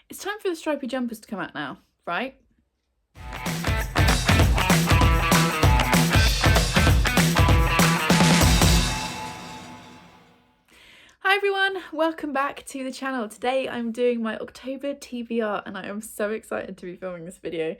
It's time for the stripy jumpers to come out now, right? Hi everyone, welcome back to the channel. Today I'm doing my October TBR and I am so excited to be filming this video.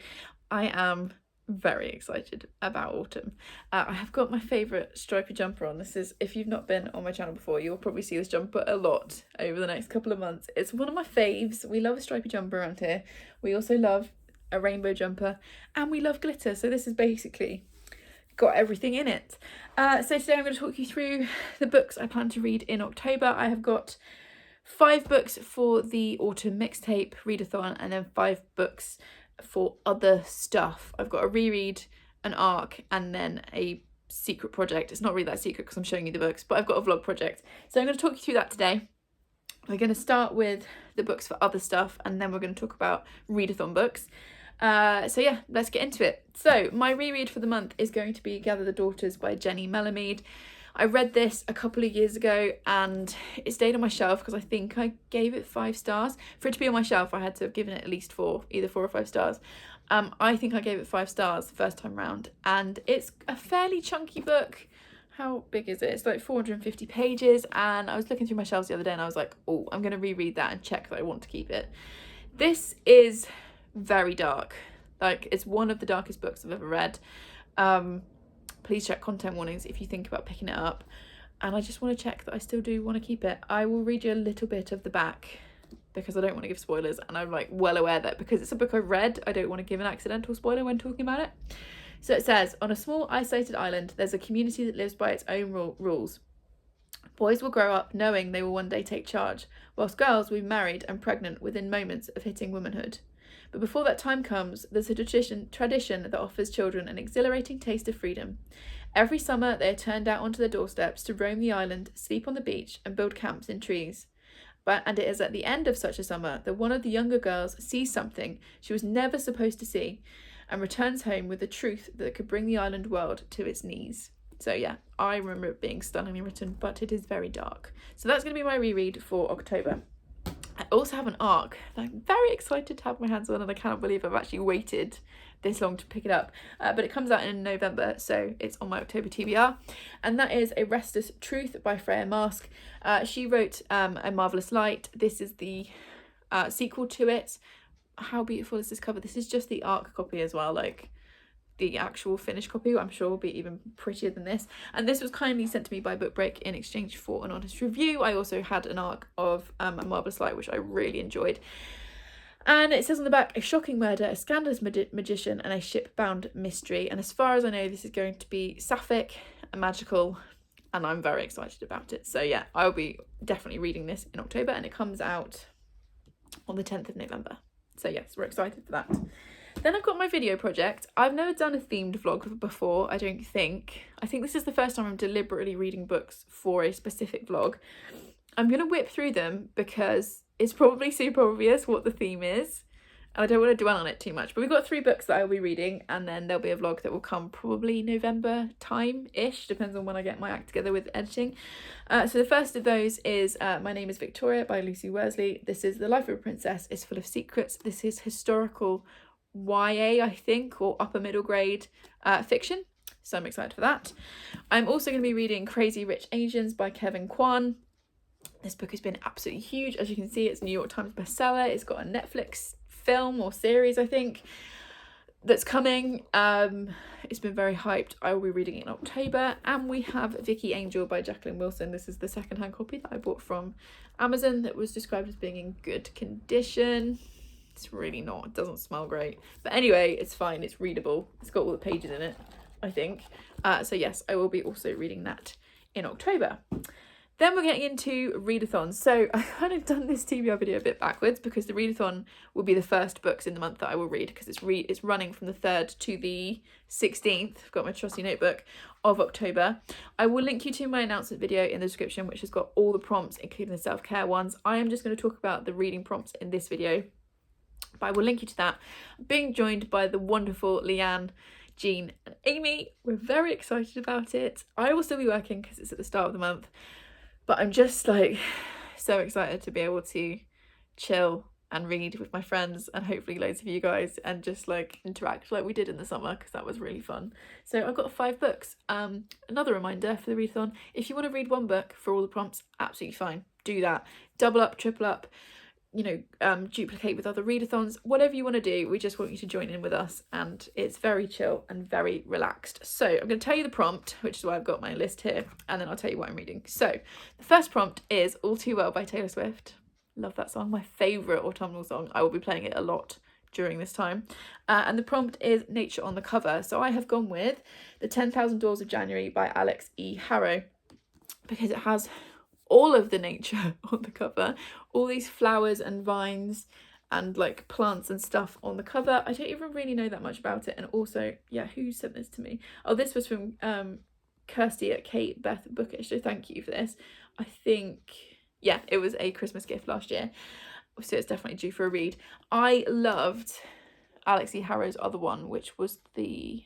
I am very excited about autumn. I have got my favourite stripy jumper on. This is, if you've not been on my channel before, you'll probably see this jumper a lot over the next couple of months. It's one of my faves. We love a stripy jumper around here. We also love a rainbow jumper and we love glitter. So this is basically got everything in it. So today I'm going to talk you through the books I plan to read in October. I have got 5 books for the autumn mixtape readathon and then 5 books for other stuff. I've got a reread, an arc, and then a secret project. It's not really that secret because I'm showing you the books, but I've got a vlog project. So I'm going to talk you through that today. We're going to start with the books for other stuff and then we're going to talk about readathon books. So yeah, let's get into it. So my reread for the month is going to be Gather the Daughters by Jenny Mellermead. I read this a couple of years ago and it stayed on my shelf because I think I gave it 5 stars. For it to be on my shelf, I had to have given it at least 4, either 4 or 5 stars. I think I gave it 5 stars the first time round, and it's a fairly chunky book. How big is it? It's like 450 pages, and I was looking through my shelves the other day and I was like, oh, I'm going to reread that and check that I want to keep it. This is very dark. Like, it's one of the darkest books I've ever read. Please check content warnings if you think about picking it up, and I just want to check that I still do want to keep it. I will read you a little bit of the back because I don't want to give spoilers, and I'm like well aware that because it's a book I've read, I don't want to give an accidental spoiler when talking about it. So it says, on a small isolated island there's a community that lives by its own rules. Boys will grow up knowing they will one day take charge, whilst girls will be married and pregnant within moments of hitting womanhood. But before that time comes, there's a tradition that offers children an exhilarating taste of freedom. Every summer, they are turned out onto their doorsteps to roam the island, sleep on the beach, and build camps in trees. And it is at the end of such a summer that one of the younger girls sees something she was never supposed to see, and returns home with the truth that could bring the island world to its knees. So yeah, I remember it being stunningly written, but it is very dark. So that's going to be my reread for October. I also have an arc that I'm very excited to have my hands on, and I cannot believe I've actually waited this long to pick it up. But it comes out in November, so it's on my October TBR. And that is A Restless Truth by Freya Marske. She wrote A Marvellous Light. This is the sequel to it. How beautiful is this cover? This is just the arc copy as well, like the actual finished copy I'm sure will be even prettier than this, and this was kindly sent to me by Book Break in exchange for an honest review. I also had an arc of A Marvellous Light, which I really enjoyed, and it says on the back, a shocking murder, a scandalous magician, and a ship-bound mystery. And as far as I know, this is going to be sapphic and magical, and I'm very excited about it. So yeah, I'll be definitely reading this in October, and it comes out on the 10th of November. So yes, we're excited for that. Then I've got my video project. I've never done a themed vlog before, I don't think. I think this is the first time I'm deliberately reading books for a specific vlog. I'm going to whip through them because it's probably super obvious what the theme is. I don't want to dwell on it too much. But we've got 3 books that I'll be reading, and then there'll be a vlog that will come probably November time-ish, depends on when I get my act together with editing. So the first of those is My Name is Victoria by Lucy Worsley. This is The Life of a Princess is Full of Secrets. This is historical YA, I think, or upper middle grade fiction, so I'm excited for that. I'm also going to be reading Crazy Rich Asians by Kevin Kwan. This book has been absolutely huge. As you can see, it's a New York Times bestseller. It's got a Netflix film or series, I think, that's coming. It's been very hyped. I will be reading it in October. And we have Vicky Angel by Jacqueline Wilson. This is the second-hand copy that I bought from Amazon that was described as being in good condition. It's really not, it doesn't smell great, but anyway, it's fine, it's readable, it's got all the pages in it, I think. So yes, I will be also reading that in October. Then we're getting into readathons. So I've kind of done this TBR video a bit backwards because the readathon will be the first books in the month that I will read, because it's running from the 3rd to the 16th. I've got my trusty notebook of October. I will link you to my announcement video in the description, which has got all the prompts, including the self-care ones. I am just going to talk about the reading prompts in this video, but I will link you to that. Being joined by the wonderful Leanne, Jean and Amy. We're very excited about it. I will still be working because it's at the start of the month, but I'm just like so excited to be able to chill and read with my friends and hopefully loads of you guys, and just like interact like we did in the summer, because that was really fun. So I've got 5 books. Another reminder for the readathon, if you want to read one book for all the prompts, absolutely fine, do that. Double up, triple up, you know, duplicate with other readathons, whatever you want to do. We just want you to join in with us, and it's very chill and very relaxed. So I'm going to tell you the prompt, which is why I've got my list here, and then I'll tell you what I'm reading. So the first prompt is All Too Well by Taylor Swift. Love that song, my favourite autumnal song. I will be playing it a lot during this time. And the prompt is Nature on the Cover. So I have gone with The 10,000 Doors of January by Alex E. Harrow, because it has all of the nature on the cover, all these flowers and vines and like plants and stuff on the cover. I don't even really know that much about it. And also, yeah, who sent this to me? Oh, this was from Kirsty at Kate Beth Bookish, so thank you for this. I think, yeah, it was a Christmas gift last year, so it's definitely due for a read. I loved Alex E. Harrow's other one, which was the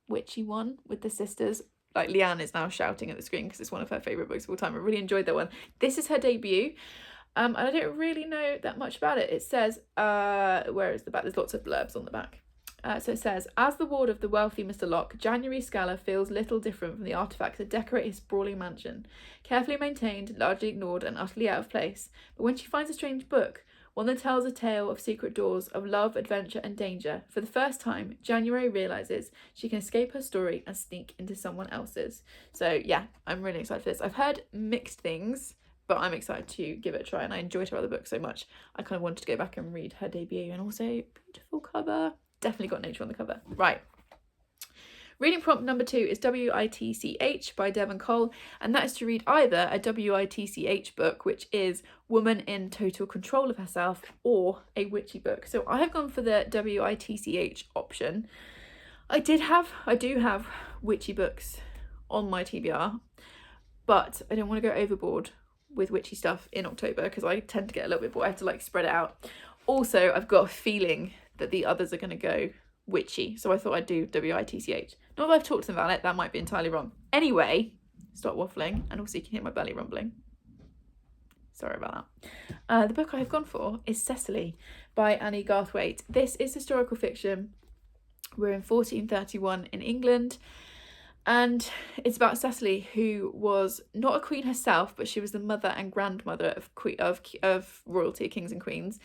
witchy one with the sisters. Like, Leanne is now shouting at the screen because it's one of her favourite books of all time. I really enjoyed that one. This is her debut, and I don't really know that much about it. It says, where is the back? There's lots of blurbs on the back. So it says, as the ward of the wealthy Mr. Locke, January Scala feels little different from the artefacts that decorate his sprawling mansion. Carefully maintained, largely ignored, and utterly out of place. But when she finds a strange book, one that tells a tale of secret doors, of love, adventure, and danger, for the first time, January realises she can escape her story and sneak into someone else's. So yeah, I'm really excited for this. I've heard mixed things, but I'm excited to give it a try, and I enjoyed her other books so much. I kind of wanted to go back and read her debut, and also beautiful cover. Definitely got nature on the cover. Right. Reading prompt number 2 is WITCH by Devon Cole, and that is to read either a WITCH book, which is Woman in Total Control of Herself, or a witchy book. So I have gone for the WITCH option. I do have witchy books on my TBR, but I don't want to go overboard with witchy stuff in October because I tend to get a little bit bored. I have to like spread it out. Also, I've got a feeling that the others are going to go witchy, so I thought I'd do WITCH. Not that I've talked to them about it, that might be entirely wrong. Anyway, stop waffling, and also you can hear my belly rumbling. Sorry about that. The book I have gone for is Cecily by Annie Garthwaite. This is historical fiction. We're in 1431 in England, and it's about Cecily, who was not a queen herself, but she was the mother and grandmother of royalty, kings and queens.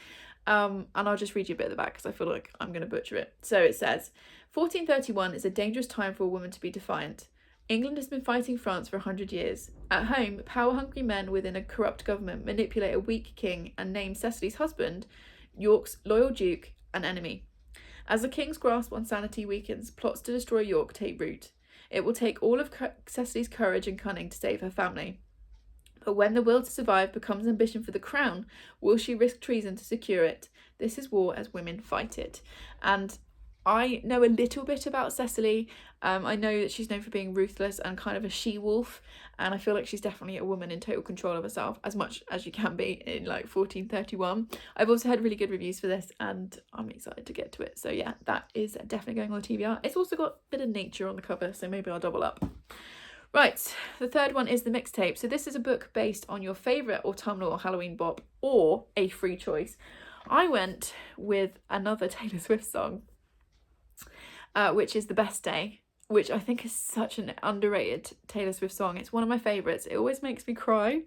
And I'll just read you a bit at the back because I feel like I'm going to butcher it. So it says, 1431 is a dangerous time for a woman to be defiant. England has been fighting France for 100 years. At home, power-hungry men within a corrupt government manipulate a weak king and name Cecily's husband, York's loyal duke, an enemy. As the king's grasp on sanity weakens, plots to destroy York take root. It will take all of Cecily's courage and cunning to save her family. But when the will to survive becomes ambition for the crown, will she risk treason to secure it? This is war as women fight it. And I know a little bit about Cecily. I know that she's known for being ruthless and kind of a she-wolf, and I feel like she's definitely a woman in total control of herself, as much as you can be in like 1431. I've also heard really good reviews for this, and I'm excited to get to it. So yeah, that is definitely going on the TBR. It's also got a bit of nature on the cover, so maybe I'll double up. Right, the third one is the mixtape. So this is a book based on your favourite autumnal or Halloween bop, or a free choice. I went with another Taylor Swift song, which is The Best Day, which I think is such an underrated Taylor Swift song. It's one of my favourites. It always makes me cry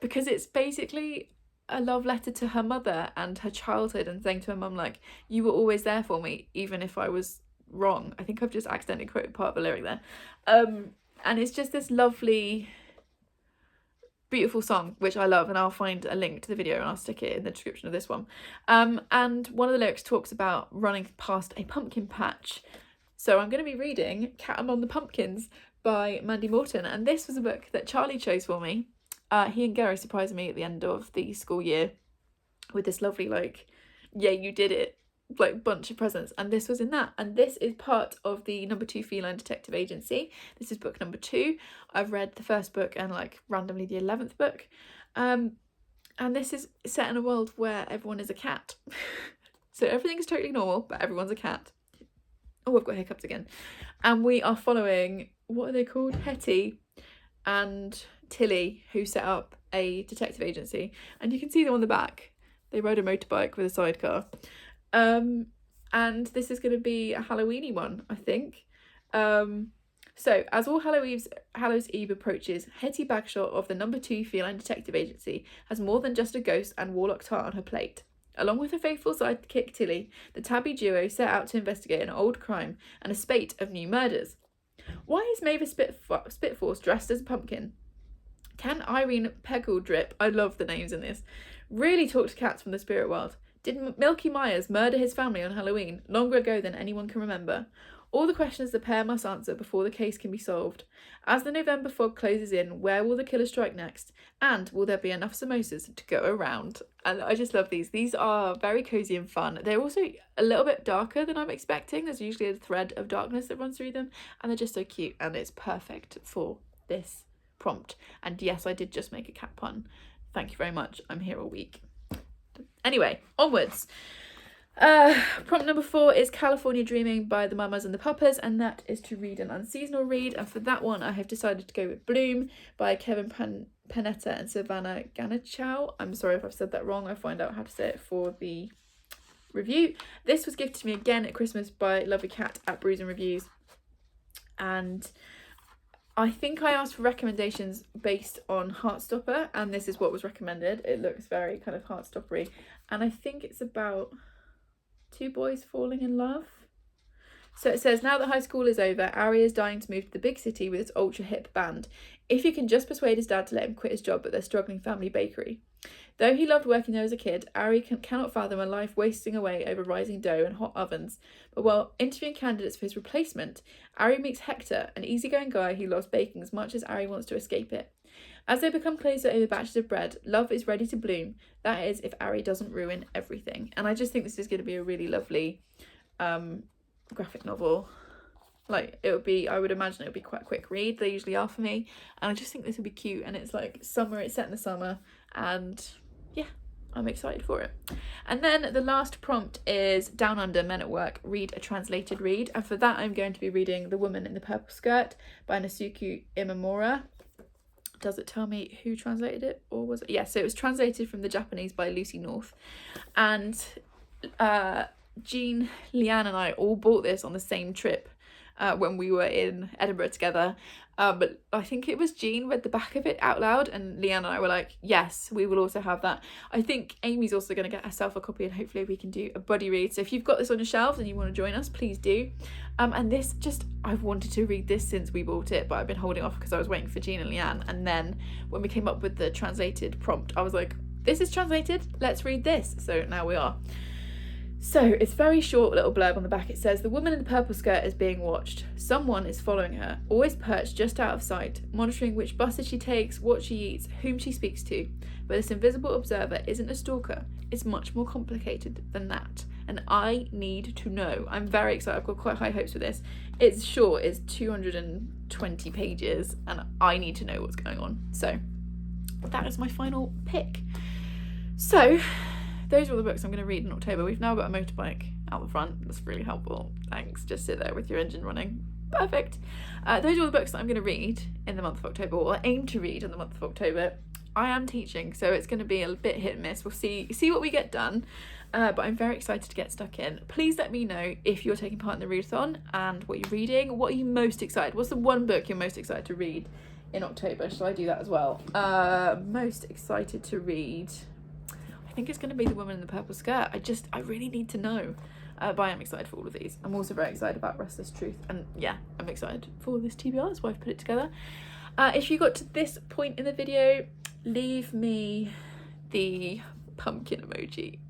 because it's basically a love letter to her mother and her childhood, and saying to her mum, like, you were always there for me, even if I was wrong. I think I've just accidentally quoted part of the lyric there. And it's just this lovely, beautiful song, which I love, and I'll find a link to the video and I'll stick it in the description of this one. And one of the lyrics talks about running past a pumpkin patch. So I'm going to be reading Cat Among the Pumpkins by Mandy Morton, and this was a book that Charlie chose for me. He and Gary surprised me at the end of the school year with this lovely, like, yeah, you did it, like, bunch of presents, and this was in that. And this is part of the number 2 Feline Detective Agency. This is book number 2. I've read the first book and like randomly the 11th book, and this is set in a world where everyone is a cat. So everything's totally normal, but everyone's a cat. Oh, I've got hiccups again. And we are following, what are they called, Hetty and Tilly, who set up a detective agency, and you can see them on the back. They ride a motorbike with a sidecar. And this is going to be a Halloweeny one, I think. So, as all Hallows Eve approaches, Hetty Bagshot of the No. 2 Feline Detective Agency has more than just a ghost and warlock tart on her plate. Along with her faithful sidekick Tilly, the tabby duo set out to investigate an old crime and a spate of new murders. Why is Mavis Spitforce dressed as a pumpkin? Can Irene Peggledrip, I love the names in this, really talk to cats from the spirit world? Did Milky Myers murder his family on Halloween, longer ago than anyone can remember? All the questions the pair must answer before the case can be solved. As the November fog closes in, where will the killer strike next? And will there be enough samosas to go around? And I just love these. These are very cosy and fun. They're also a little bit darker than I'm expecting. There's usually a thread of darkness that runs through them, and they're just so cute, and it's perfect for this prompt. And yes, I did just make a cat pun. Thank you very much. I'm here all week. Anyway, onwards. Prompt number 4 is California Dreaming by the Mamas and the Papas, and that is to read an unseasonal read. And for that one, I have decided to go with Bloom by Kevin Panetta and Savannah Ganichow. I'm sorry if I've said that wrong. I'll find out how to say it for the review. This was gifted to me again at Christmas by Lovely Cat at Brews and Reviews, and I think I asked for recommendations based on Heartstopper, and this is what was recommended. It looks very kind of Heartstoppery, and I think it's about 2 boys falling in love. So it says, now that high school is over, Ari is dying to move to the big city with its ultra hip band. If you can just persuade his dad to let him quit his job at their struggling family bakery. Though he loved working there as a kid, Ari cannot fathom a life wasting away over rising dough and hot ovens. But while interviewing candidates for his replacement, Ari meets Hector, an easygoing guy who loves baking as much as Ari wants to escape it. As they become closer over batches of bread, love is ready to bloom. That is, if Ari doesn't ruin everything. And I just think this is going to be a really lovely graphic novel. Like, it would be, I would imagine it would be quite a quick read. They usually are for me. And I just think this would be cute. And it's like summer, it's set in the summer. And yeah, I'm excited for it. And then the last prompt is Down Under, Men at Work, read a translated read. And for that, I'm going to be reading The Woman in the Purple Skirt by Nasuku Imamura. Does it tell me who translated it, or was it? Yeah, so it was translated from the Japanese by Lucy North. And Jean, Leanne and I all bought this on the same trip when we were in Edinburgh together. But I think it was Jean read the back of it out loud, and Leanne and I were like, yes, we will also have that. I think Amy's also going to get herself a copy, and hopefully we can do a buddy read. So if you've got this on your shelves and you want to join us, please do. And this I've wanted to read this since we bought it, but I've been holding off because I was waiting for Jean and Leanne. And then when we came up with the translated prompt, I was like, this is translated, let's read this. So now we are. So it's very short little blurb on the back. It says, the woman in the purple skirt is being watched. Someone is following her, always perched just out of sight, monitoring which buses she takes, what she eats, whom she speaks to. But this invisible observer isn't a stalker. It's much more complicated than that. And I need to know. I'm very excited. I've got quite high hopes for this. It's short, it's 220 pages, and I need to know what's going on. So that is my final pick. So those are all the books I'm going to read in October. We've now got a motorbike out the front. That's really helpful. Thanks. Just sit there with your engine running. Perfect. Those are all the books that I'm going to read in the month of October, or aim to read in the month of October. I am teaching, so it's going to be a bit hit and miss. We'll see what we get done. But I'm very excited to get stuck in. Please let me know if you're taking part in the readathon and what you're reading. What are you most excited? What's the one book you're most excited to read in October? Shall I do that as well? Most excited to read, I think it's going to be The Woman in the Purple Skirt. I really need to know. But I am excited for all of these. I'm also very excited about Restless Truth. And yeah, I'm excited for this TBR. That's why I've put it together. If you got to this point in the video, leave me the pumpkin emoji.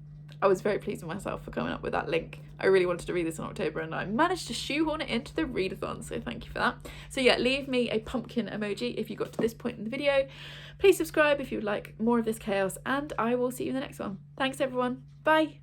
I was very pleased with myself for coming up with that link. I really wanted to read this in October, and I managed to shoehorn it into the readathon, so thank you for that. So yeah, leave me a pumpkin emoji if you got to this point in the video. Please subscribe if you would like more of this chaos, and I will see you in the next one. Thanks everyone. Bye.